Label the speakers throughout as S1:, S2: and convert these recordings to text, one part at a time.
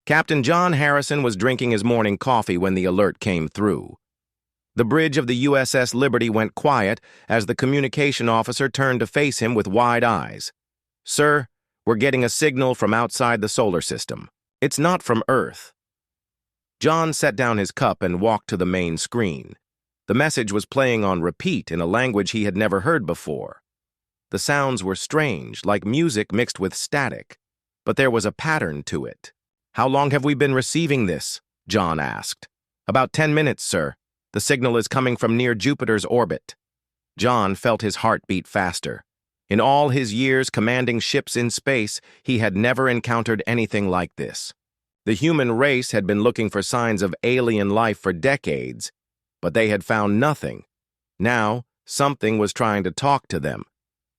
S1: Captain John Harrison was drinking his morning coffee when the alert came through. The bridge of the USS Liberty went quiet as the communication officer turned to face him with wide eyes. "Sir, we're getting a signal from outside the solar system. It's not from Earth." John set down his cup and walked to the main screen. The message was playing on repeat in a language he had never heard before. The sounds were strange, like music mixed with static, but there was a pattern to it. "How long have we been receiving this?" John asked. "About 10 minutes, sir. The signal is coming from near Jupiter's orbit." John felt his heart beat faster. In all his years commanding ships in space, he had never encountered anything like this. The human race had been looking for signs of alien life for decades, but they had found nothing. Now, something was trying to talk to them.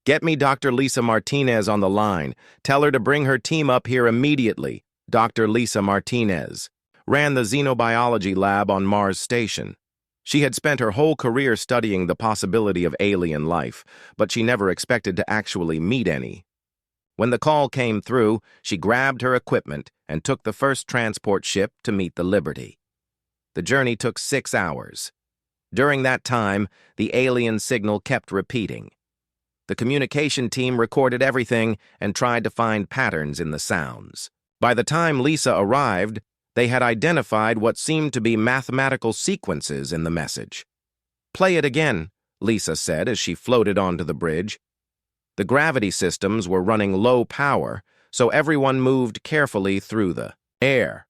S1: "Get me Dr. Lisa Martinez on the line. Tell her to bring her team up here immediately." Dr. Lisa Martinez ran the xenobiology lab on Mars Station. She had spent her whole career studying the possibility of alien life, but she never expected to actually meet any. When the call came through, she grabbed her equipment and took the first transport ship to meet the Liberty. The journey took 6 hours. During that time, the alien signal kept repeating. The communication team recorded everything and tried to find patterns in the sounds. By the time Lisa arrived, they had identified what seemed to be mathematical sequences in the message. "Play it again," Lisa said as she floated onto the bridge. The gravity systems were running low power, so everyone moved carefully through the air.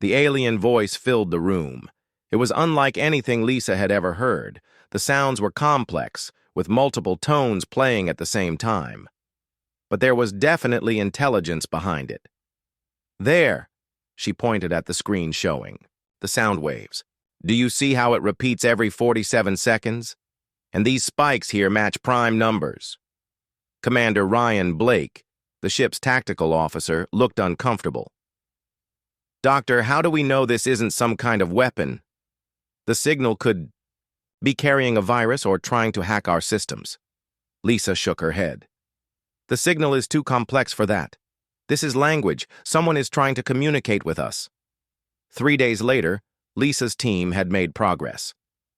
S1: The alien voice filled the room. It was unlike anything Lisa had ever heard. The sounds were complex, with multiple tones playing at the same time. But there was definitely intelligence behind it. "There," she pointed at the screen showing the sound waves. "Do you see how it repeats every 47 seconds? And these spikes here match prime numbers." Commander Ryan Blake, the ship's tactical officer, looked uncomfortable. "Doctor, how do we know this isn't some kind of weapon? The signal could be carrying a virus or trying to hack our systems." Lisa shook her head. "The signal is too complex for that. This is language. Someone is trying to communicate with us." 3 days later, Lisa's team had made progress.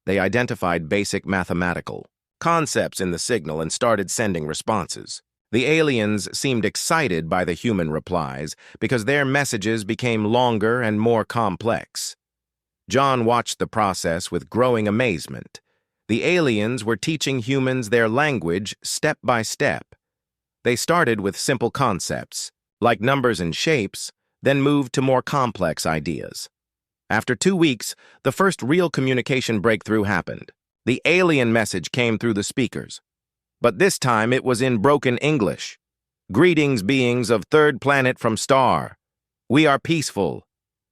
S1: They identified basic mathematical concepts in the signal and started sending responses. The aliens seemed excited by the human replies because their messages became longer and more complex. John watched the process with growing amazement. The aliens were teaching humans their language step by step. They started with simple concepts, like numbers and shapes, then moved to more complex ideas. After 2 weeks, the first real communication breakthrough happened. The alien message came through the speakers. But this time it was in broken English. "Greetings, beings of third planet from star. We are peaceful.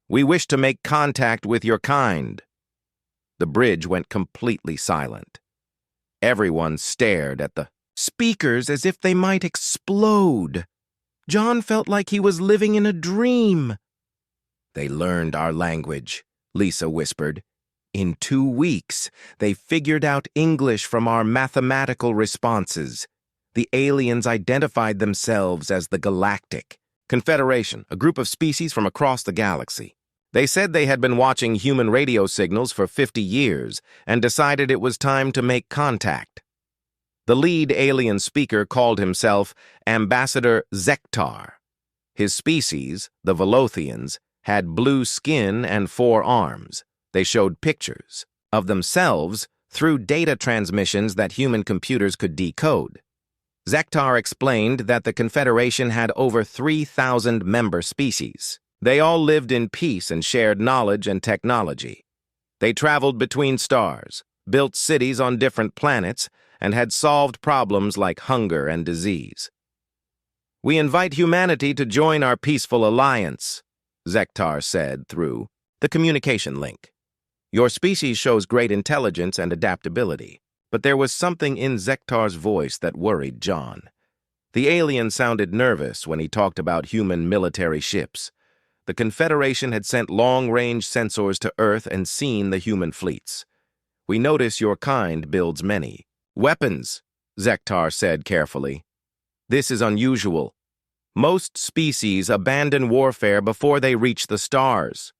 S1: We wish to make contact with your kind." The bridge went completely silent. Everyone stared at the speakers as if they might explode. John felt like he was living in a dream. "They learned our language," Lisa whispered. "In 2 weeks, they figured out English from our mathematical responses. The aliens identified themselves as the Galactic Confederation, a group of species from across the galaxy. They said they had been watching human radio signals for 50 years and decided it was time to make contact." The lead alien speaker called himself Ambassador Zektar. His species, the Velothians, had blue skin and 4 arms. They showed pictures of themselves through data transmissions that human computers could decode. Zektar explained that the Confederation had over 3,000 member species. They all lived in peace and shared knowledge and technology. They traveled between stars, built cities on different planets, and had solved problems like hunger and disease. "We invite humanity to join our peaceful alliance," Zektar said through the communication link. "Your species shows great intelligence and adaptability." But there was something in Zektar's voice that worried John. The alien sounded nervous when he talked about human military ships. The Confederation had sent long-range sensors to Earth and seen the human fleets. "We notice your kind builds many weapons," Zektar said carefully. "This is unusual. Most species abandon warfare before they reach the stars.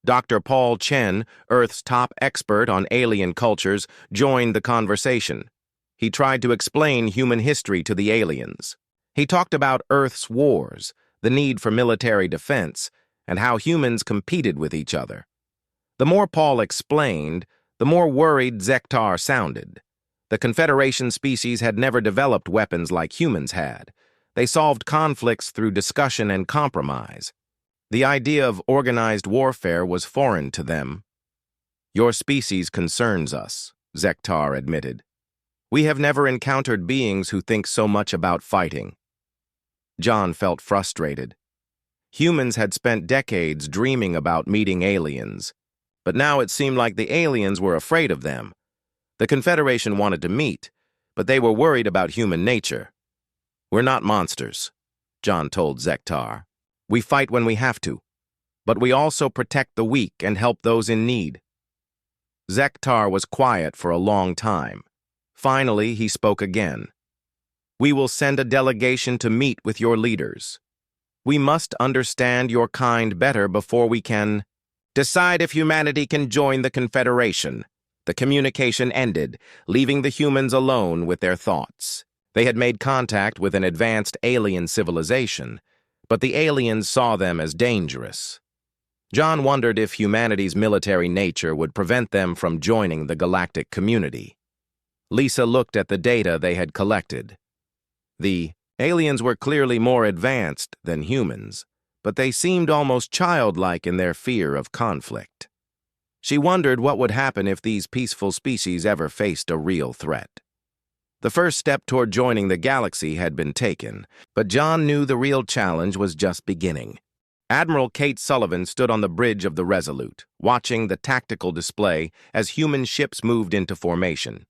S1: Dr. Paul Chen, Earth's top expert on alien cultures, joined the conversation. He tried to explain human history to the aliens. He talked about Earth's wars, the need for military defense, and how humans competed with each other. The more Paul explained, the more worried Zektar sounded. The Confederation species had never developed weapons like humans had. They solved conflicts through discussion and compromise. The idea of organized warfare was foreign to them. "Your species concerns us," Zektar admitted. "We have never encountered beings who think so much about fighting." John felt frustrated. Humans had spent decades dreaming about meeting aliens, but now it seemed like the aliens were afraid of them. The Confederation wanted to meet, but they were worried about human nature. "We're not monsters," John told Zektar. "We fight when we have to, but we also protect the weak and help those in need." Zektar was quiet for a long time. Finally, he spoke again. "We will send a delegation to meet with your leaders. We must understand your kind better before we can decide if humanity can join the Confederation." The communication ended, leaving the humans alone with their thoughts. They had made contact with an advanced alien civilization, but the aliens saw them as dangerous. John wondered if humanity's military nature would prevent them from joining the galactic community. Lisa looked at the data they had collected. The aliens were clearly more advanced than humans, but they seemed almost childlike in their fear of conflict. She wondered what would happen if these peaceful species ever faced a real threat. The first step toward joining the galaxy had been taken, but John knew the real challenge was just beginning. Admiral Kate Sullivan stood on the bridge of the Resolute, watching the tactical display as human ships moved into formation.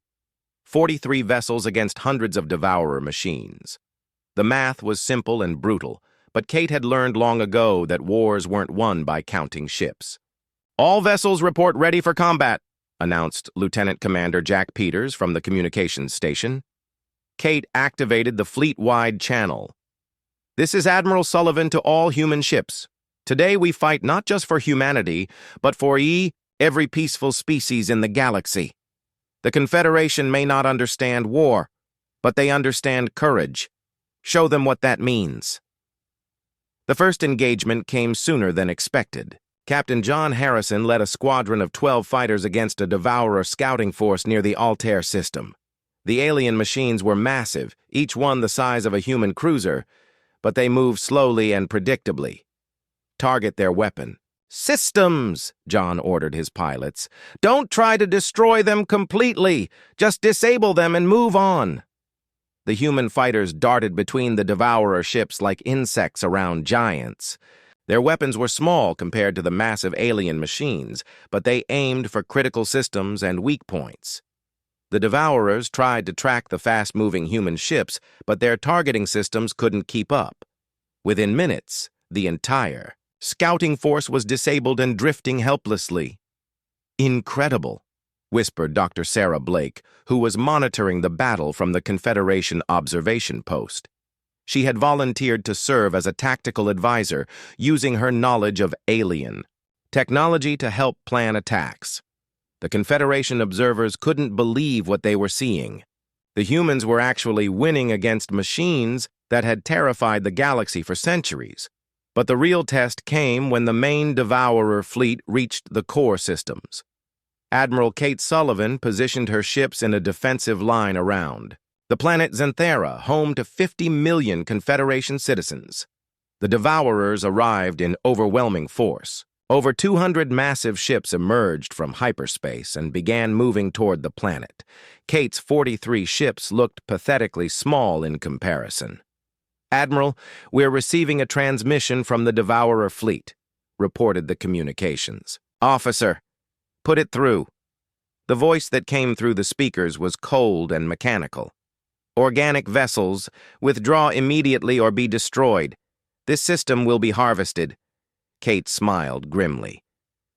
S1: 43 vessels against hundreds of Devourer machines. The math was simple and brutal, but Kate had learned long ago that wars weren't won by counting ships. "All vessels report ready for combat," announced Lieutenant Commander Jack Peters from the communications station. Kate activated the fleet-wide channel. "This is Admiral Sullivan to all human ships. Today we fight not just for humanity, but for every peaceful species in the galaxy. The Confederation may not understand war, but they understand courage. Show them what that means." The first engagement came sooner than expected. Captain John Harrison led a squadron of 12 fighters against a Devourer scouting force near the Altair system. The alien machines were massive, each one the size of a human cruiser, but they moved slowly and predictably. "Target their weapon." "Systems," John ordered his pilots. "Don't try to destroy them completely. Just disable them and move on." The human fighters darted between the Devourer ships like insects around giants. Their weapons were small compared to the massive alien machines, but they aimed for critical systems and weak points. The Devourers tried to track the fast-moving human ships, but their targeting systems couldn't keep up. Within minutes, the entire scouting force was disabled and drifting helplessly. "Incredible," whispered Dr. Sarah Blake, who was monitoring the battle from the Confederation observation post. She had volunteered to serve as a tactical advisor, using her knowledge of alien technology to help plan attacks. The Confederation observers couldn't believe what they were seeing. The humans were actually winning against machines that had terrified the galaxy for centuries. But the real test came when the main Devourer fleet reached the core systems. Admiral Kate Sullivan positioned her ships in a defensive line around the planet Xanthera, home to 50 million Confederation citizens. The Devourers arrived in overwhelming force. Over 200 massive ships emerged from hyperspace and began moving toward the planet. Kate's 43 ships looked pathetically small in comparison. "Admiral, we're receiving a transmission from the Devourer fleet," reported the communications. "Officer, put it through." The voice that came through the speakers was cold and mechanical. "Organic vessels, withdraw immediately or be destroyed. This system will be harvested." Kate smiled grimly.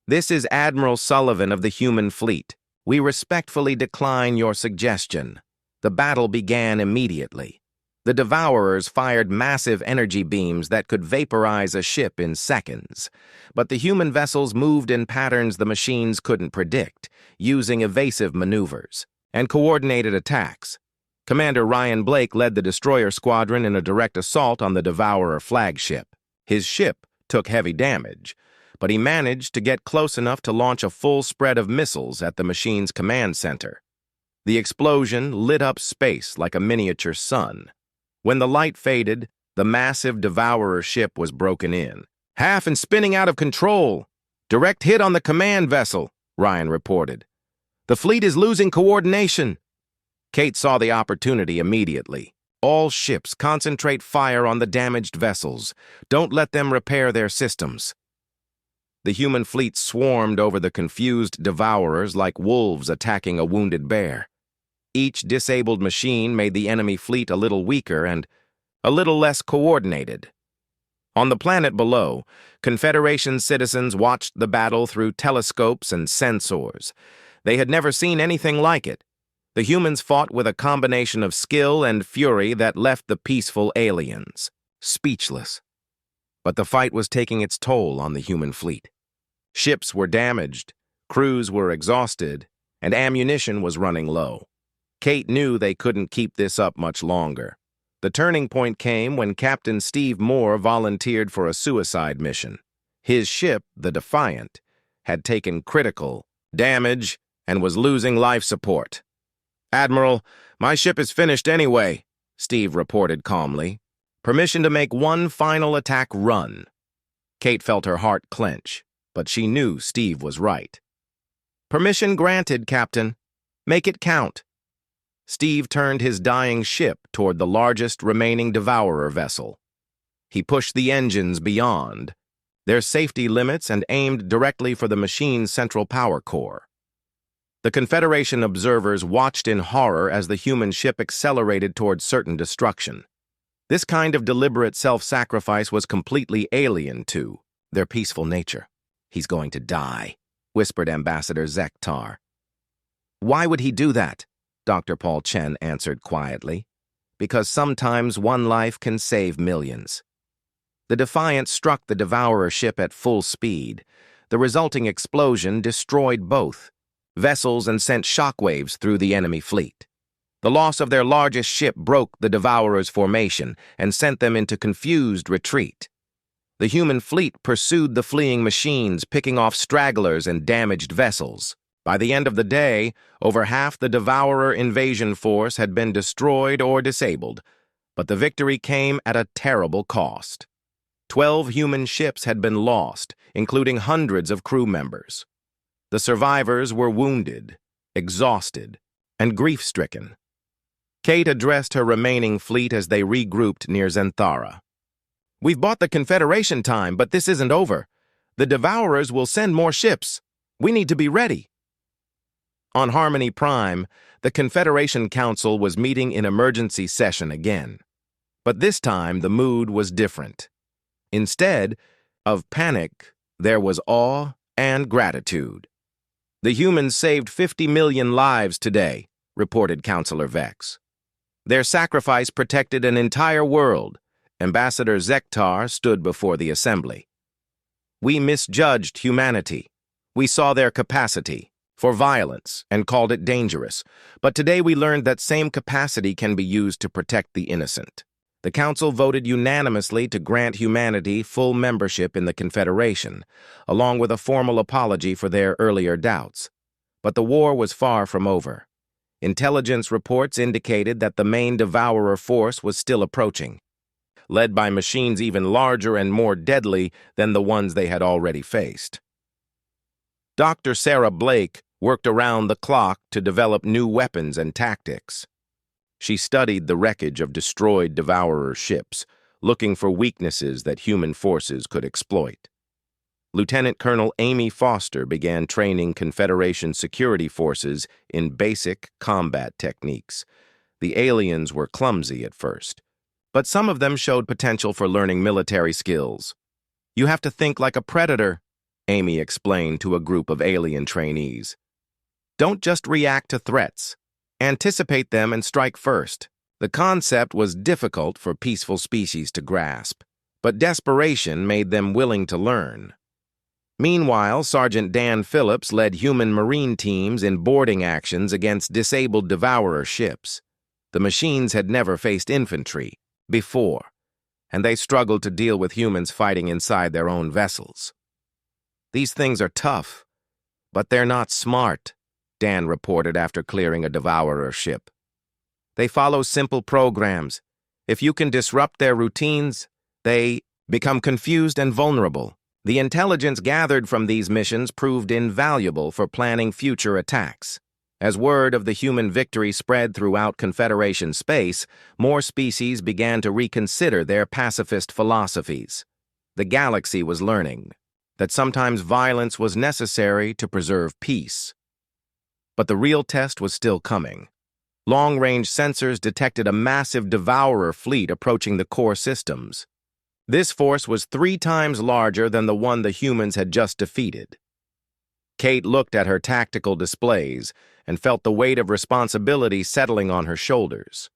S1: "This is Admiral Sullivan of the human fleet. We respectfully decline your suggestion." The battle began immediately. The Devourers fired massive energy beams that could vaporize a ship in seconds, but the human vessels moved in patterns the machines couldn't predict, using evasive maneuvers and coordinated attacks. Commander Ryan Blake led the destroyer squadron in a direct assault on the Devourer flagship. His ship took heavy damage, but he managed to get close enough to launch a full spread of missiles at the machine's command center. The explosion lit up space like a miniature sun. When the light faded, the massive Devourer ship was broken in. "Half and spinning out of control. Direct hit on the command vessel," Ryan reported. "The fleet is losing coordination." Kate saw the opportunity immediately. "All ships, concentrate fire on the damaged vessels. Don't let them repair their systems." The human fleet swarmed over the confused Devourers like wolves attacking a wounded bear. Each disabled machine made the enemy fleet a little weaker and a little less coordinated. On the planet below, Confederation citizens watched the battle through telescopes and sensors. They had never seen anything like it. The humans fought with a combination of skill and fury that left the peaceful aliens speechless. But the fight was taking its toll on the human fleet. Ships were damaged, crews were exhausted, and ammunition was running low. Kate knew they couldn't keep this up much longer. The turning point came when Captain Steve Moore volunteered for a suicide mission. His ship, the Defiant, had taken critical damage and was losing life support. "Admiral, my ship is finished anyway," Steve reported calmly. "Permission to make one final attack run." Kate felt her heart clench, but she knew Steve was right. "Permission granted, Captain. Make it count." Steve turned his dying ship toward the largest remaining Devourer vessel. He pushed the engines beyond their safety limits and aimed directly for the machine's central power core. The Confederation observers watched in horror as the human ship accelerated toward certain destruction. This kind of deliberate self-sacrifice was completely alien to their peaceful nature. "He's going to die," whispered Ambassador Zektar. "Why would he do that?" Dr. Paul Chen answered quietly. "Because sometimes one life can save millions." The Defiant struck the Devourer ship at full speed. The resulting explosion destroyed both vessels and sent shockwaves through the enemy fleet. The loss of their largest ship broke the Devourer's formation and sent them into confused retreat. The human fleet pursued the fleeing machines, picking off stragglers and damaged vessels. By the end of the day, over half the Devourer invasion force had been destroyed or disabled, but the victory came at a terrible cost. 12 human ships had been lost, including hundreds of crew members. The survivors were wounded, exhausted, and grief-stricken. Kate addressed her remaining fleet as they regrouped near Zenthara. "We've bought the Confederation time, but this isn't over. The Devourers will send more ships. We need to be ready." On Harmony Prime, the Confederation Council was meeting in emergency session again. But this time, the mood was different. Instead of panic, there was awe and gratitude. "The humans saved 50 million lives today," reported Counselor Vex. "Their sacrifice protected an entire world." Ambassador Zektar stood before the assembly. "We misjudged humanity. We saw their capacity for violence and called it dangerous. But today we learned that same capacity can be used to protect the innocent." The Council voted unanimously to grant humanity full membership in the Confederation, along with a formal apology for their earlier doubts. But the war was far from over. Intelligence reports indicated that the main Devourer force was still approaching, led by machines even larger and more deadly than the ones they had already faced. Dr. Sarah Blake worked around the clock to develop new weapons and tactics. She studied the wreckage of destroyed Devourer ships, looking for weaknesses that human forces could exploit. Lieutenant Colonel Amy Foster began training Confederation security forces in basic combat techniques. The aliens were clumsy at first, but some of them showed potential for learning military skills. "You have to think like a predator," Amy explained to a group of alien trainees. "Don't just react to threats. Anticipate them and strike first." The concept was difficult for peaceful species to grasp, but desperation made them willing to learn. Meanwhile, Sergeant Dan Phillips led human marine teams in boarding actions against disabled devourer ships. The machines had never faced infantry before, and they struggled to deal with humans fighting inside their own vessels. "These things are tough, but they're not smart," Dan reported after clearing a devourer ship. "They follow simple programs. If you can disrupt their routines, they become confused and vulnerable." The intelligence gathered from these missions proved invaluable for planning future attacks. As word of the human victory spread throughout Confederation space, more species began to reconsider their pacifist philosophies. The galaxy was learning that sometimes violence was necessary to preserve peace. But the real test was still coming. Long-range sensors detected a massive devourer fleet approaching the core systems. This force was 3 times larger than the one the humans had just defeated. Kate looked at her tactical displays and felt the weight of responsibility settling on her shoulders.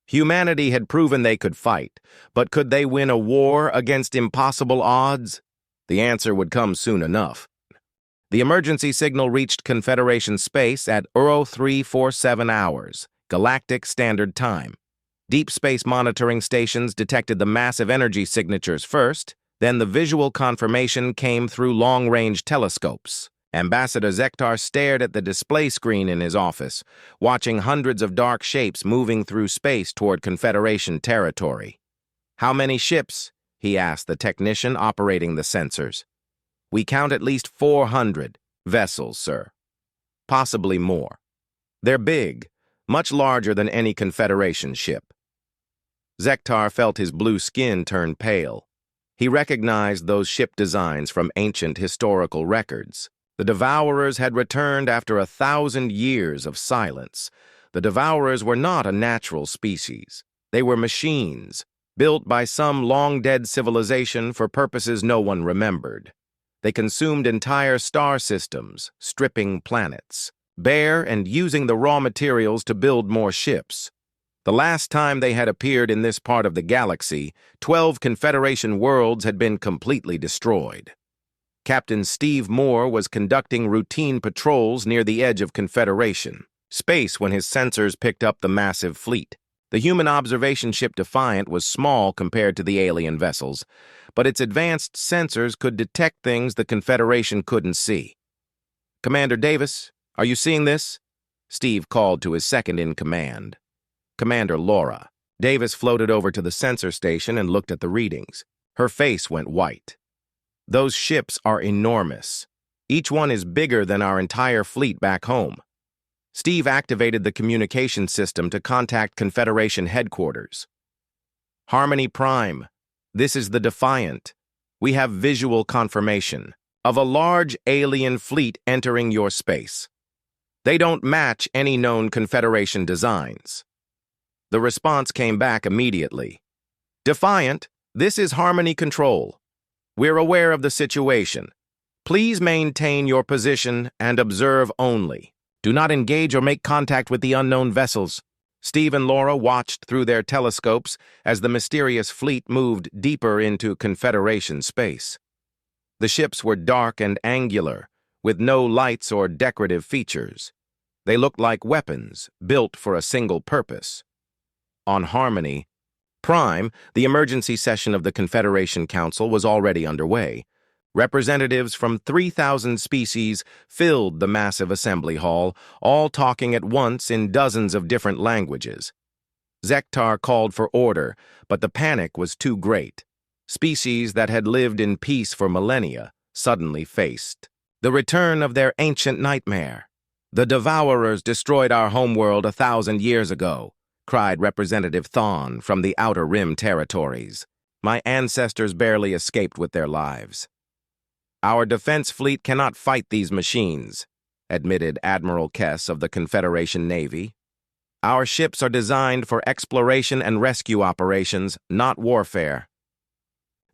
S1: Humanity had proven they could fight, but could they win a war against impossible odds? The answer would come soon enough. The emergency signal reached Confederation space at 0347 hours, Galactic Standard Time. Deep space monitoring stations detected the massive energy signatures first, then the visual confirmation came through long-range telescopes. Ambassador Zektar stared at the display screen in his office, watching hundreds of dark shapes moving through space toward Confederation territory. "How many ships?" he asked the technician operating the sensors. "We count at least 400 vessels, sir. Possibly more. They're big, much larger than any Confederation ship." Zektar felt his blue skin turn pale. He recognized those ship designs from ancient historical records. The Devourers had returned after 1,000 years of silence. The Devourers were not a natural species. They were machines, built by some long-dead civilization for purposes no one remembered. They consumed entire star systems, stripping planets, bare and using the raw materials to build more ships. The last time they had appeared in this part of the galaxy, 12 Confederation worlds had been completely destroyed. Captain Steve Moore was conducting routine patrols near the edge of Confederation space when his sensors picked up the massive fleet. The human observation ship Defiant was small compared to the alien vessels, but its advanced sensors could detect things the Confederation couldn't see. "Commander Davis, are you seeing this?" Steve called to his second-in-command, Commander Laura. Davis floated over to the sensor station and looked at the readings. Her face went white. "Those ships are enormous. Each one is bigger than our entire fleet back home." Steve activated the communication system to contact Confederation headquarters. "Harmony Prime, this is the Defiant. We have visual confirmation of a large alien fleet entering your space. They don't match any known Confederation designs." The response came back immediately. "Defiant, this is Harmony Control. We're aware of the situation. Please maintain your position and observe only. Do not engage or make contact with the unknown vessels." Steve and Laura watched through their telescopes as the mysterious fleet moved deeper into Confederation space. The ships were dark and angular, with no lights or decorative features. They looked like weapons, built for a single purpose. On Harmony Prime, the emergency session of the Confederation Council was already underway. Representatives from 3,000 species filled the massive assembly hall, all talking at once in dozens of different languages. Zektar called for order, but the panic was too great. Species that had lived in peace for millennia suddenly faced the return of their ancient nightmare. "The Devourers destroyed our homeworld 1,000 years ago," cried Representative Thawne from the Outer Rim territories. "My ancestors barely escaped with their lives." "Our defense fleet cannot fight these machines," admitted Admiral Kess of the Confederation Navy. "Our ships are designed for exploration and rescue operations, not warfare."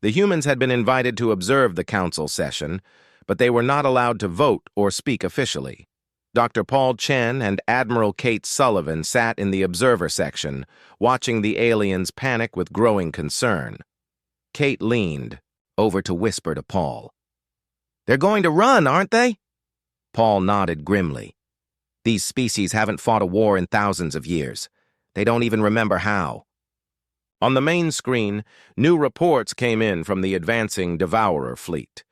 S1: The humans had been invited to observe the council session, but they were not allowed to vote or speak officially. Dr. Paul Chen and Admiral Kate Sullivan sat in the observer section, watching the aliens panic with growing concern. Kate leaned over to whisper to Paul. "They're going to run, aren't they?" Paul nodded grimly. "These species haven't fought a war in thousands of years. They don't even remember how." On the main screen, new reports came in from the advancing Devourer fleet.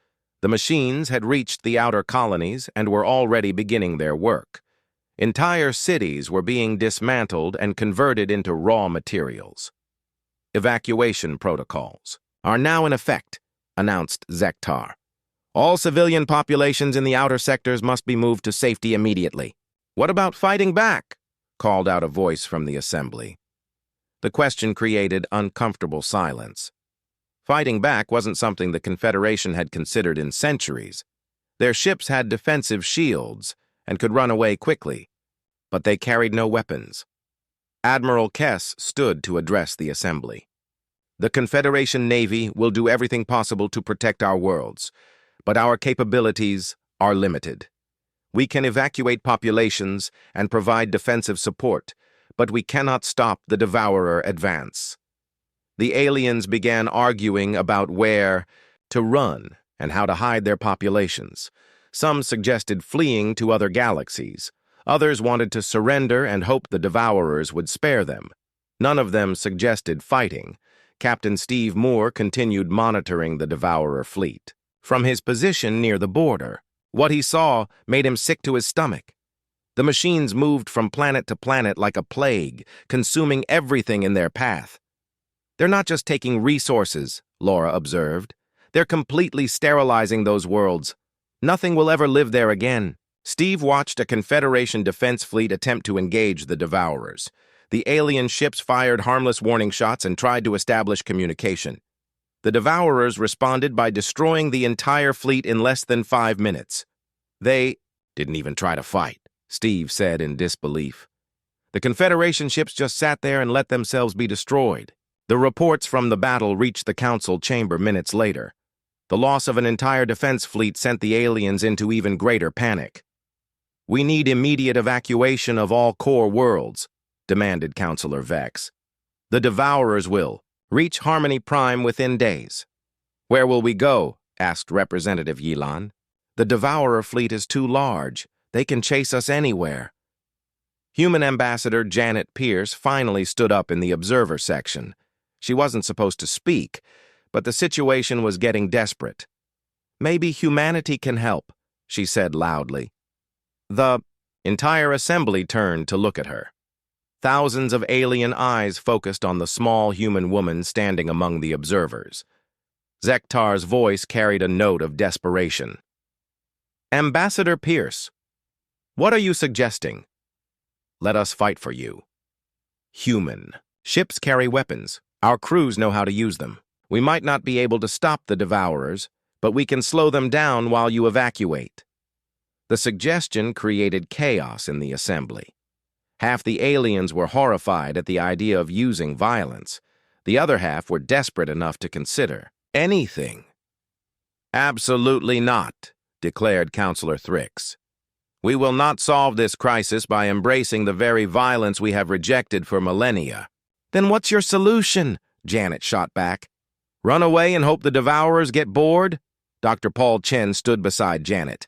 S1: The machines had reached the outer colonies and were already beginning their work. Entire cities were being dismantled and converted into raw materials. "Evacuation protocols are now in effect," announced Zektar. "All civilian populations in the outer sectors must be moved to safety immediately." "What about fighting back?" called out a voice from the assembly. The question created uncomfortable silence. Fighting back wasn't something the Confederation had considered in centuries. Their ships had defensive shields and could run away quickly, but they carried no weapons. Admiral Kess stood to address the assembly. "The Confederation Navy will do everything possible to protect our worlds, but our capabilities are limited. We can evacuate populations and provide defensive support, but we cannot stop the Devourer advance." The aliens began arguing about where to run and how to hide their populations. Some suggested fleeing to other galaxies. Others wanted to surrender and hoped the Devourers would spare them. None of them suggested fighting. Captain Steve Moore continued monitoring the Devourer fleet from his position near the border. What he saw made him sick to his stomach. The machines moved from planet to planet like a plague, consuming everything in their path. "They're not just taking resources," Laura observed. "They're completely sterilizing those worlds. Nothing will ever live there again." Steve watched a Confederation defense fleet attempt to engage the Devourers. The alien ships fired harmless warning shots and tried to establish communication. The Devourers responded by destroying the entire fleet in less than 5 minutes. "They didn't even try to fight," Steve said in disbelief. "The Confederation ships just sat there and let themselves be destroyed." The reports from the battle reached the council chamber minutes later. The loss of an entire defense fleet sent the aliens into even greater panic. "We need immediate evacuation of all core worlds," demanded Councilor Vex. "The Devourers will reach Harmony Prime within days." "Where will we go?" asked Representative Yilan. "The Devourer fleet is too large. They can chase us anywhere." Human Ambassador Janet Pierce finally stood up in the observer section. She wasn't supposed to speak, but the situation was getting desperate. "Maybe humanity can help," she said loudly. The entire assembly turned to look at her. Thousands of alien eyes focused on the small human woman standing among the observers. Zektar's voice carried a note of desperation. "Ambassador Pierce, what are you suggesting?" "Let us fight for you." "Human. Ships carry weapons. Our crews know how to use them. We might not be able to stop the Devourers, but we can slow them down while you evacuate." The suggestion created chaos in the assembly. Half the aliens were horrified at the idea of using violence. The other half were desperate enough to consider anything. "Absolutely not," declared Councilor Thrix. "We will not solve this crisis by embracing the very violence we have rejected for millennia." "Then what's your solution?" Janet shot back. "Run away and hope the Devourers get bored?" Dr. Paul Chen stood beside Janet.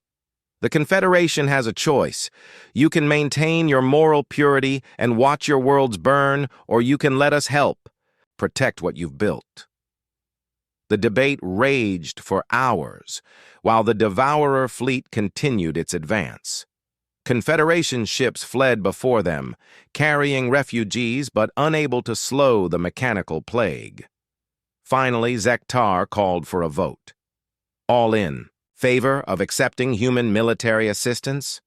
S1: "The Confederation has a choice. You can maintain your moral purity and watch your worlds burn, or you can let us help. Protect what you've built." The debate raged for hours, while the Devourer fleet continued its advance. Confederation ships fled before them, carrying refugees but unable to slow the mechanical plague. Finally, Zektar called for a vote. All in favor of accepting human military assistance?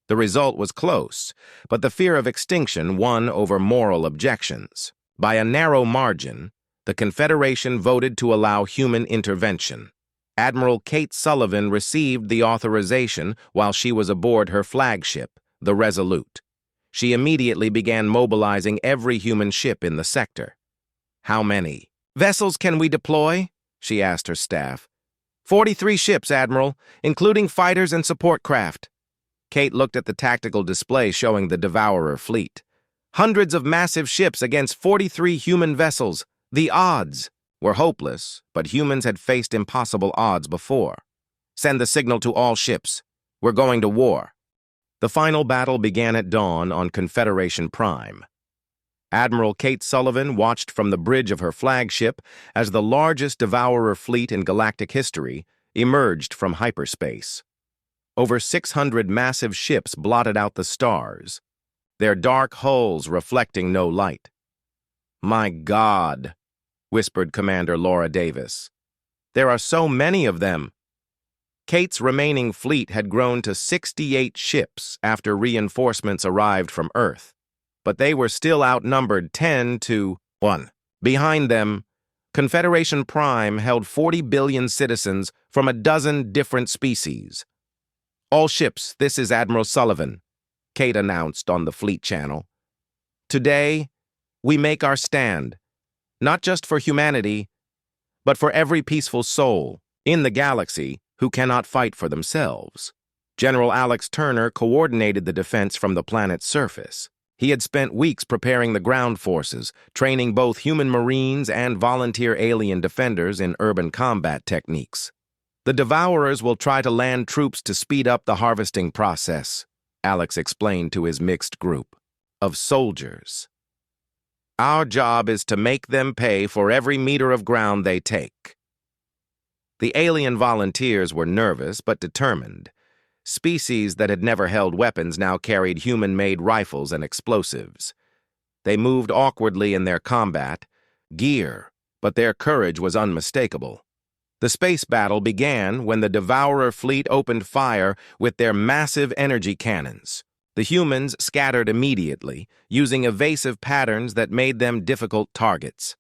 S1: The result was close, but the fear of extinction won over moral objections. By a narrow margin, the Confederation voted to allow human intervention. Admiral Kate Sullivan received the authorization while she was aboard her flagship, the Resolute. She immediately began mobilizing every human ship in the sector. "How many vessels can we deploy?" she asked her staff. 43 ships, Admiral, including fighters and support craft." Kate looked at the tactical display showing the Devourer fleet. Hundreds of massive ships against 43 human vessels. The odds were hopeless, but humans had faced impossible odds before. Send the signal to all ships. We're going to war. The final battle began at dawn on Confederation Prime. Admiral Kate Sullivan watched from the bridge of her flagship as the largest Devourer fleet in galactic history emerged from hyperspace. Over 600 massive ships blotted out the stars, their dark hulls reflecting no light. "My God," whispered Commander Laura Davis. "There are so many of them." Kate's remaining fleet had grown to 68 ships after reinforcements arrived from Earth, but they were still outnumbered 10-1. Behind them, Confederation Prime held 40 billion citizens from a dozen different species. "All ships, this is Admiral Sullivan," Kate announced on the fleet channel. "Today, we make our stand, not just for humanity, but for every peaceful soul in the galaxy who cannot fight for themselves." General Alex Turner coordinated the defense from the planet's surface. He had spent weeks preparing the ground forces, training both human Marines and volunteer alien defenders in urban combat techniques. "The Devourers will try to land troops to speed up the harvesting process," Alex explained to his mixed group of soldiers. "Our job is to make them pay for every meter of ground they take." The alien volunteers were nervous but determined. Species that had never held weapons now carried human-made rifles and explosives. They moved awkwardly in their combat gear, but their courage was unmistakable. The space battle began when the Devourer fleet opened fire with their massive energy cannons. The humans scattered immediately, using evasive patterns that made them difficult targets.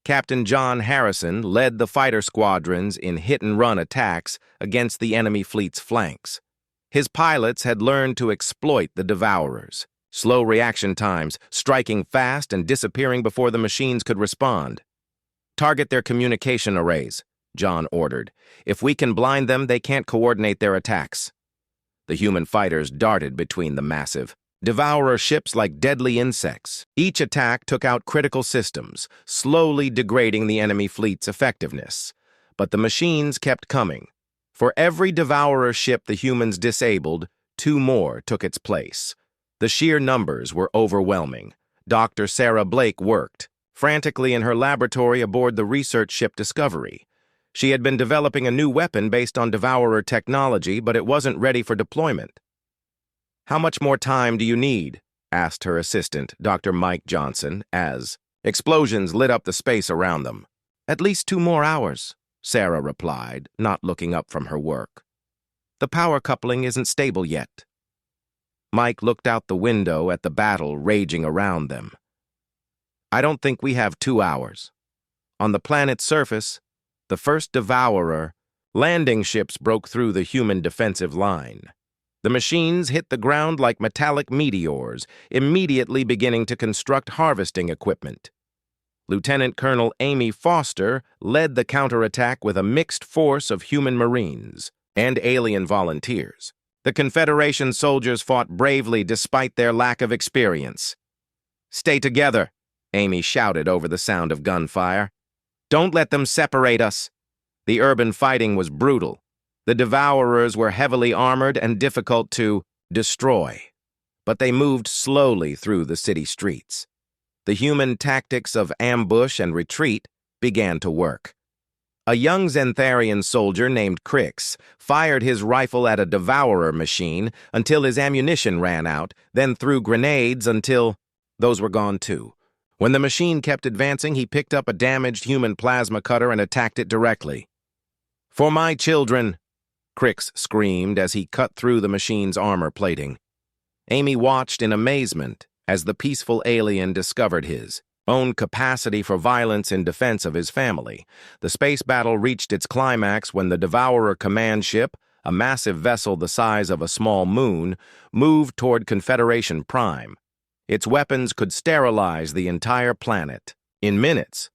S1: Captain John Harrison led the fighter squadrons in hit-and-run attacks against the enemy fleet's flanks. His pilots had learned to exploit the Devourers. Slow reaction times, striking fast and disappearing before the machines could respond. "Target their communication arrays," John ordered. "If we can blind them, they can't coordinate their attacks." The human fighters darted between the massive Devourer ships like deadly insects. Each attack took out critical systems, slowly degrading the enemy fleet's effectiveness. But the machines kept coming. For every Devourer ship the humans disabled, 2 more took its place. The sheer numbers were overwhelming. Dr. Sarah Blake worked frantically in her laboratory aboard the research ship Discovery. She had been developing a new weapon based on Devourer technology, but it wasn't ready for deployment. "How much more time do you need?" asked her assistant, Dr. Mike Johnson, as explosions lit up the space around them. "At least 2 more hours," Sarah replied, not looking up from her work. "The power coupling isn't stable yet." Mike looked out the window at the battle raging around them. "I don't think we have 2 hours. On the planet's surface, the first Devourer landing ships broke through the human defensive line. The machines hit the ground like metallic meteors, immediately beginning to construct harvesting equipment. Lieutenant Colonel Amy Foster led the counterattack with a mixed force of human Marines and alien volunteers. The Confederation soldiers fought bravely despite their lack of experience. "Stay together," Amy shouted over the sound of gunfire. "Don't let them separate us." The urban fighting was brutal. The Devourers were heavily armored and difficult to destroy, but they moved slowly through the city streets. The human tactics of ambush and retreat began to work. A young Xantharian soldier named Crix fired his rifle at a Devourer machine until his ammunition ran out, then threw grenades until those were gone too. When the machine kept advancing, he picked up a damaged human plasma cutter and attacked it directly. "For my children!" Crix screamed as he cut through the machine's armor plating. Amy watched in amazement as the peaceful alien discovered his own capacity for violence in defense of his family. The space battle reached its climax when the Devourer command ship, a massive vessel the size of a small moon, moved toward Confederation Prime. Its weapons could sterilize the entire planet in minutes.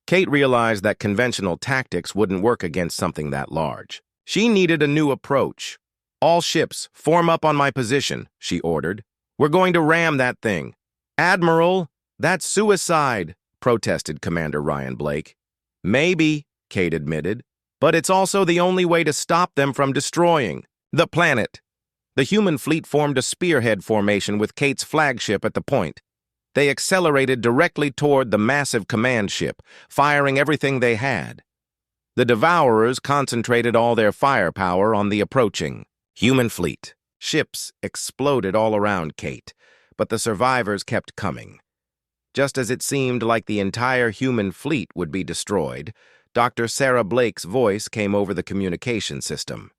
S1: Kate realized that conventional tactics wouldn't work against something that large. She needed a new approach, "All ships, form up on my position," she ordered. "We're going to ram that thing." "Admiral, that's suicide," protested Commander Ryan Blake. "Maybe," Kate admitted, "but it's also the only way to stop them from destroying the planet." The human fleet formed a spearhead formation with Kate's flagship at the point. They accelerated directly toward the massive command ship, firing everything they had. The Devourers concentrated all their firepower on the approaching human fleet. Ships exploded all around Kate, but the survivors kept coming. Just as it seemed like the entire human fleet would be destroyed, Dr. Sarah Blake's voice came over the communication system.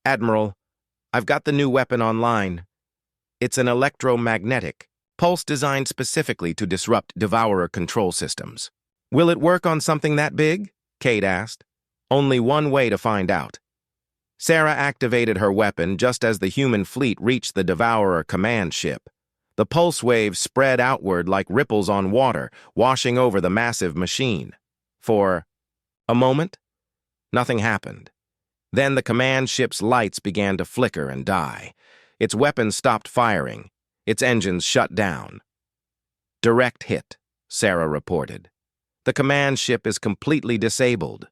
S1: "Admiral, I've got the new weapon online. It's an electromagnetic pulse designed specifically to disrupt Devourer control systems." "Will it work on something that big?" Kate asked. "Only one way to find out." Sarah activated her weapon just as the human fleet reached the Devourer command ship. The pulse waves spread outward like ripples on water, washing over the massive machine. For a moment, nothing happened. Then the command ship's lights began to flicker and die. Its weapons stopped firing. Its engines shut down. "Direct hit," Sarah reported. "The command ship is completely disabled."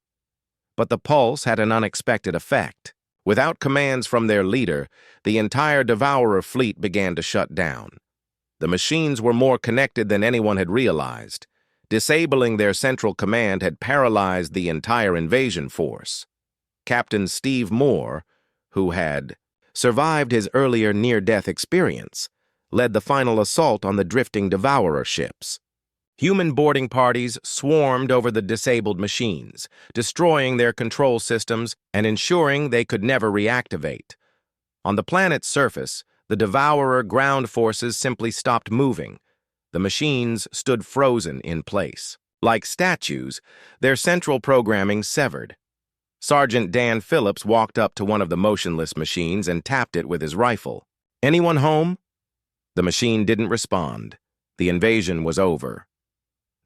S1: But the pulse had an unexpected effect. Without commands from their leader, the entire Devourer fleet began to shut down. The machines were more connected than anyone had realized. Disabling their central command had paralyzed the entire invasion force. Captain Steve Moore, who had survived his earlier near-death experience, led the final assault on the drifting Devourer ships. Human boarding parties swarmed over the disabled machines, destroying their control systems and ensuring they could never reactivate. On the planet's surface, the Devourer ground forces simply stopped moving. The machines stood frozen in place. Like statues, their central programming severed. Sergeant Dan Phillips walked up to one of the motionless machines and tapped it with his rifle. "Anyone home?" The machine didn't respond. The invasion was over.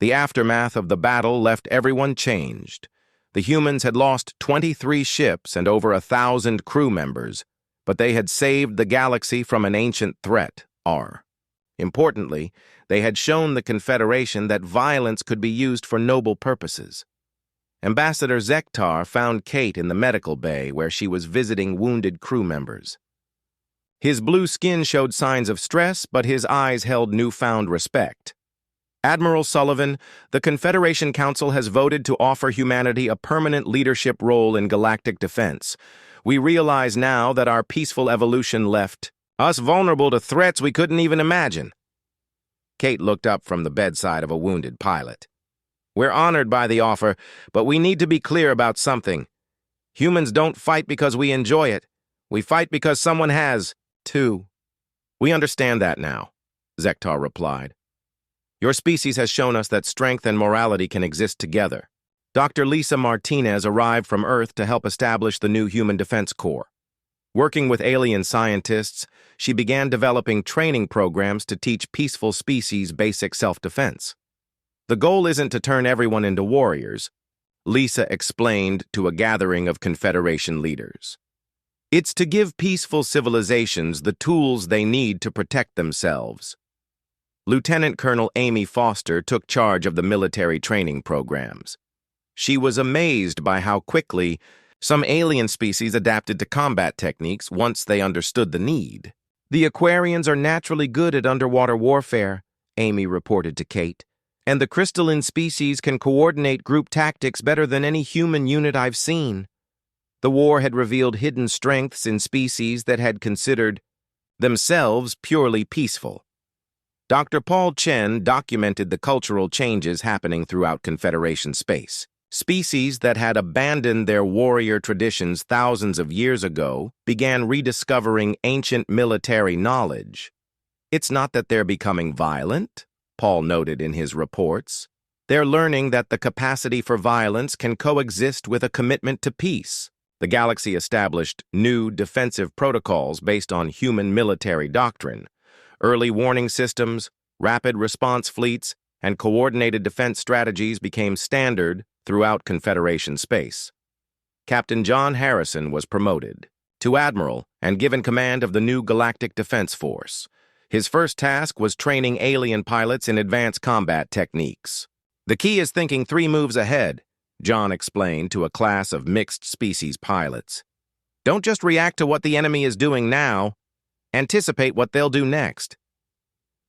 S1: The aftermath of the battle left everyone changed. The humans had lost 23 ships and over 1,000 crew members, but they had saved the galaxy from an ancient threat, R. Importantly, they had shown the Confederation that violence could be used for noble purposes. Ambassador Zektar found Kate in the medical bay where she was visiting wounded crew members. His blue skin showed signs of stress, but his eyes held newfound respect. "Admiral Sullivan, the Confederation Council has voted to offer humanity a permanent leadership role in galactic defense. We realize now that our peaceful evolution left us vulnerable to threats we couldn't even imagine." Kate looked up from the bedside of a wounded pilot. "We're honored by the offer, but we need to be clear about something. Humans don't fight because we enjoy it. We fight because someone has to." "We understand that now," Zektar replied. "Your species has shown us that strength and morality can exist together." Dr. Lisa Martinez arrived from Earth to help establish the new Human Defense Corps. Working with alien scientists, she began developing training programs to teach peaceful species basic self-defense. "The goal isn't to turn everyone into warriors," Lisa explained to a gathering of Confederation leaders. "It's to give peaceful civilizations the tools they need to protect themselves." Lieutenant Colonel Amy Foster took charge of the military training programs. She was amazed by how quickly some alien species adapted to combat techniques once they understood the need. "The Aquarians are naturally good at underwater warfare," Amy reported to Kate, "and the crystalline species can coordinate group tactics better than any human unit I've seen." The war had revealed hidden strengths in species that had considered themselves purely peaceful. Dr. Paul Chen documented the cultural changes happening throughout Confederation space. Species that had abandoned their warrior traditions thousands of years ago began rediscovering ancient military knowledge. "It's not that they're becoming violent," Paul noted in his reports. "They're learning that the capacity for violence can coexist with a commitment to peace." The galaxy established new defensive protocols based on human military doctrine. Early warning systems, rapid response fleets, and coordinated defense strategies became standard throughout Confederation space. Captain John Harrison was promoted to Admiral and given command of the new Galactic Defense Force. His first task was training alien pilots in advanced combat techniques. "The key is thinking 3 moves ahead," John explained to a class of mixed-species pilots. "Don't just react to what the enemy is doing now. Anticipate what they'll do next."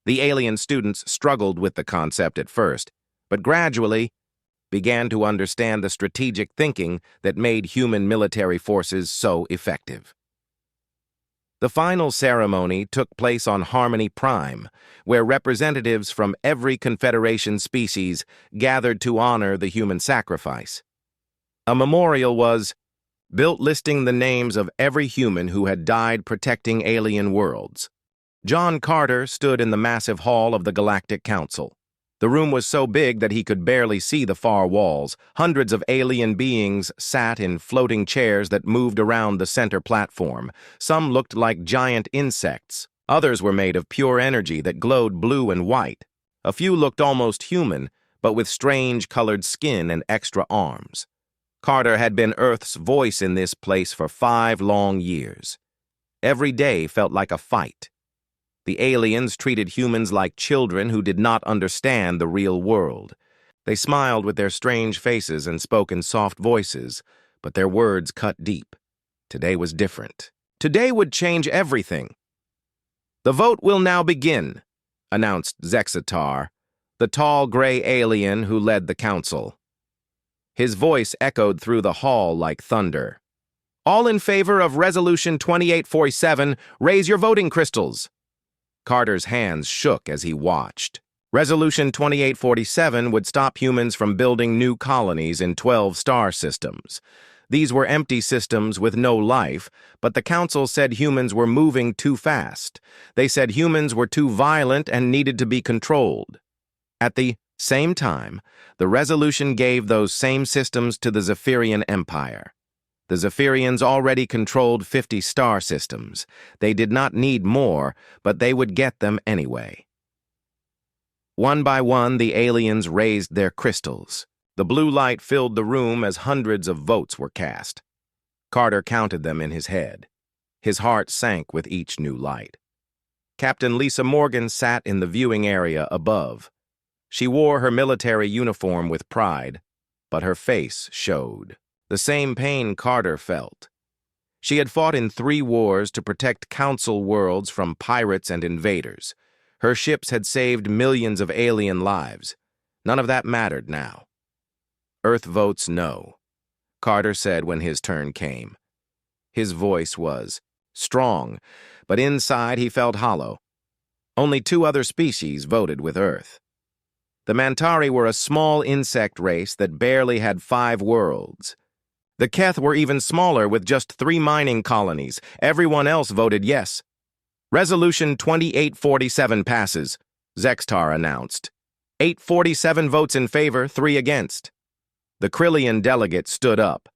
S1: The alien students struggled with the concept at first, but gradually began to understand the strategic thinking that made human military forces so effective. The final ceremony took place on Harmony Prime, where representatives from every Confederation species gathered to honor the human sacrifice. A memorial was built listing the names of every human who had died protecting alien worlds. John Carter stood in the massive hall of the Galactic Council. The room was so big that he could barely see the far walls. Hundreds of alien beings sat in floating chairs that moved around the center platform. Some looked like giant insects. Others were made of pure energy that glowed blue and white. A few looked almost human, but with strange colored skin and extra arms. Carter had been Earth's voice in this place for 5 long years. Every day felt like a fight. The aliens treated humans like children who did not understand the real world. They smiled with their strange faces and spoke in soft voices, but their words cut deep. Today was different. Today would change everything. "The vote will now begin," announced Zexatar, the tall gray alien who led the council. His voice echoed through the hall like thunder. "All in favor of Resolution 2847, raise your voting crystals." Carter's hands shook as he watched. Resolution 2847 would stop humans from building new colonies in 12 star systems. These were empty systems with no life, but the council said humans were moving too fast. They said humans were too violent and needed to be controlled. At the same time, the resolution gave those same systems to the Zephyrian Empire. The Zephyrians already controlled 50 star systems. They did not need more, but they would get them anyway. One by one, the aliens raised their crystals. The blue light filled the room as hundreds of votes were cast. Carter counted them in his head. His heart sank with each new light. Captain Lisa Morgan sat in the viewing area above. She wore her military uniform with pride, but her face showed the same pain Carter felt. She had fought in 3 wars to protect Council worlds from pirates and invaders. Her ships had saved millions of alien lives. None of that mattered now. "Earth votes no," Carter said when his turn came. His voice was strong, but inside he felt hollow. Only 2 other species voted with Earth. The Mantari were a small insect race that barely had 5 worlds. The Keth were even smaller with just 3 mining colonies. Everyone else voted yes. "Resolution 2847 passes," Zextar announced. 847 votes in favor, 3 against. The Krillian delegate stood up.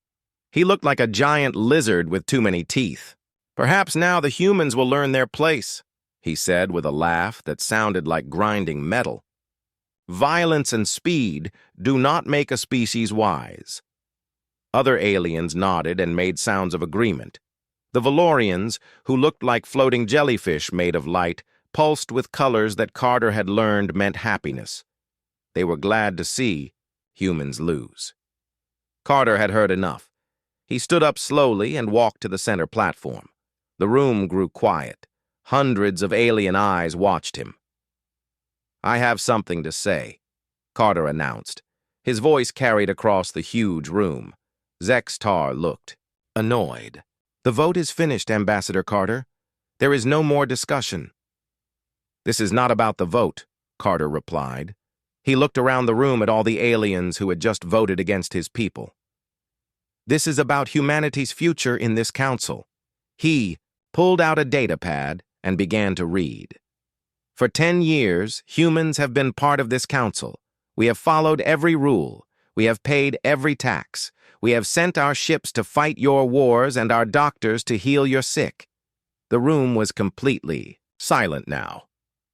S1: He looked like a giant lizard with too many teeth. "Perhaps now the humans will learn their place," he said with a laugh that sounded like grinding metal. "Violence and speed do not make a species wise." Other aliens nodded and made sounds of agreement. The Valorians, who looked like floating jellyfish made of light, pulsed with colors that Carter had learned meant happiness. They were glad to see humans lose. Carter had heard enough. He stood up slowly and walked to the center platform. The room grew quiet. Hundreds of alien eyes watched him. "I have something to say," Carter announced. His voice carried across the huge room. Zextar looked annoyed. "The vote is finished, Ambassador Carter. There is no more discussion." "This is not about the vote," Carter replied. He looked around the room at all the aliens who had just voted against his people. "This is about humanity's future in this council." He pulled out a datapad and began to read. "For 10 years, humans have been part of this council. We have followed every rule. We have paid every tax. We have sent our ships to fight your wars and our doctors to heal your sick." The room was completely silent now.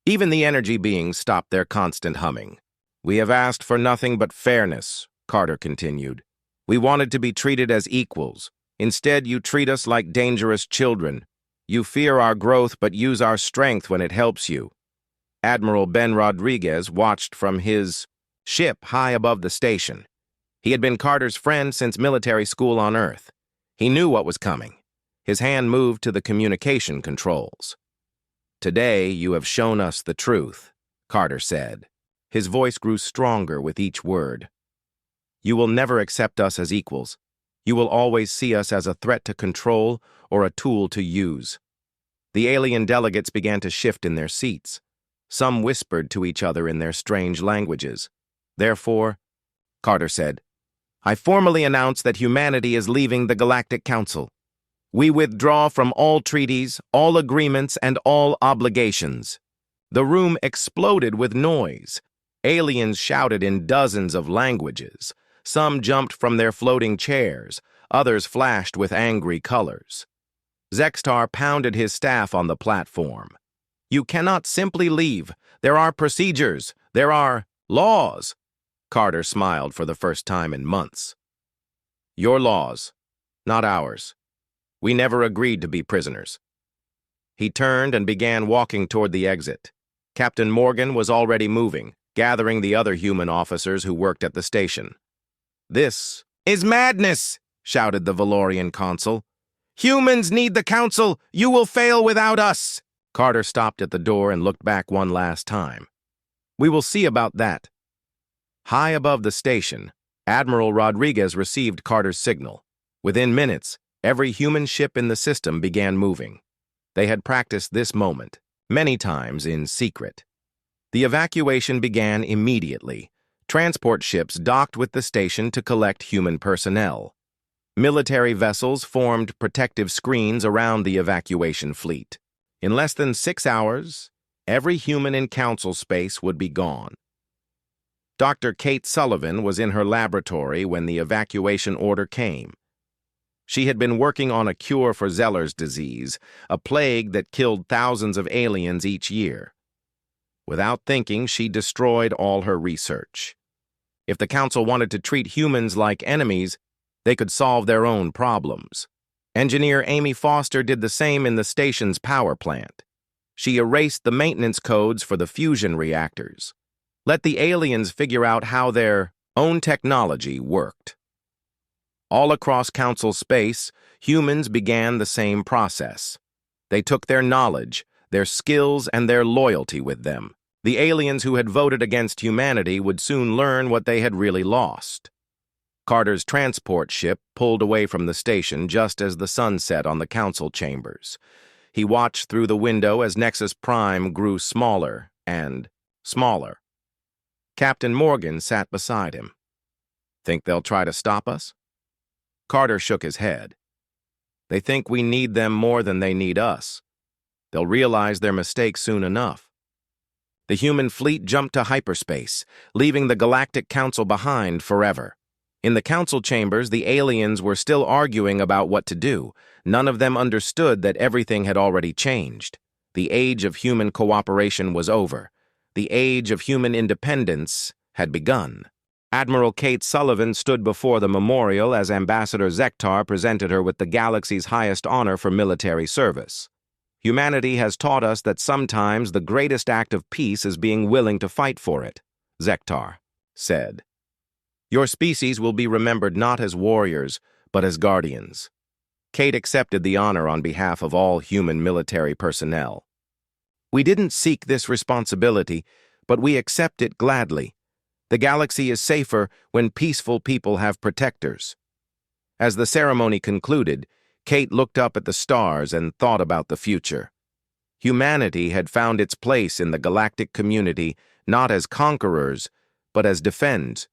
S1: Even the energy beings stopped their constant humming. "We have asked for nothing but fairness," Carter continued. "We wanted to be treated as equals. Instead, you treat us like dangerous children. You fear our growth but use our strength when it helps you. Admiral Ben Rodriguez watched from his ship high above the station. He had been Carter's friend since military school on Earth. He knew what was coming. His hand moved to the communication controls. "Today you have shown us the truth," Carter said. His voice grew stronger with each word. "You will never accept us as equals. You will always see us as a threat to control or a tool to use." The alien delegates began to shift in their seats. Some whispered to each other in their strange languages. "Therefore," Carter said, "I formally announce that humanity is leaving the Galactic Council. We withdraw from all treaties, all agreements, and all obligations." The room exploded with noise. Aliens shouted in dozens of languages. Some jumped from their floating chairs. Others flashed with angry colors. Zextar pounded his staff on the platform. "You cannot simply leave. There are procedures. There are laws." Carter smiled for the first time in months. "Your laws, not ours. We never agreed to be prisoners." He turned and began walking toward the exit. Captain Morgan was already moving, gathering the other human officers who worked at the station. "This is madness," shouted the Valorian consul. "Humans need the council. You will fail without us." Carter stopped at the door and looked back one last time. "We will see about that." High above the station, Admiral Rodriguez received Carter's signal. Within minutes, every human ship in the system began moving. They had practiced this moment, many times in secret. The evacuation began immediately. Transport ships docked with the station to collect human personnel. Military vessels formed protective screens around the evacuation fleet. In less than 6 hours, every human in council space would be gone. Dr. Kate Sullivan was in her laboratory when the evacuation order came. She had been working on a cure for Zeller's disease, a plague that killed thousands of aliens each year. Without thinking, she destroyed all her research. If the Council wanted to treat humans like enemies, they could solve their own problems. Engineer Amy Foster did the same in the station's power plant. She erased the maintenance codes for the fusion reactors. Let the aliens figure out how their own technology worked. All across Council space, humans began the same process. They took their knowledge, their skills, and their loyalty with them. The aliens who had voted against humanity would soon learn what they had really lost. Carter's transport ship pulled away from the station just as the sun set on the council chambers. He watched through the window as Nexus Prime grew smaller and smaller. Captain Morgan sat beside him. "Think they'll try to stop us?" Carter shook his head. "They think we need them more than they need us. They'll realize their mistake soon enough." The human fleet jumped to hyperspace, leaving the Galactic Council behind forever. In the council chambers, the aliens were still arguing about what to do. None of them understood that everything had already changed. The age of human cooperation was over. The age of human independence had begun. Admiral Kate Sullivan stood before the memorial as Ambassador Zextar presented her with the galaxy's highest honor for military service. "Humanity has taught us that sometimes the greatest act of peace is being willing to fight for it," Zextar said. "Your species will be remembered not as warriors, but as guardians." Kate accepted the honor on behalf of all human military personnel. "We didn't seek this responsibility, but we accept it gladly. The galaxy is safer when peaceful people have protectors." As the ceremony concluded, Kate looked up at the stars and thought about the future. Humanity had found its place in the galactic community not as conquerors, but as defenders.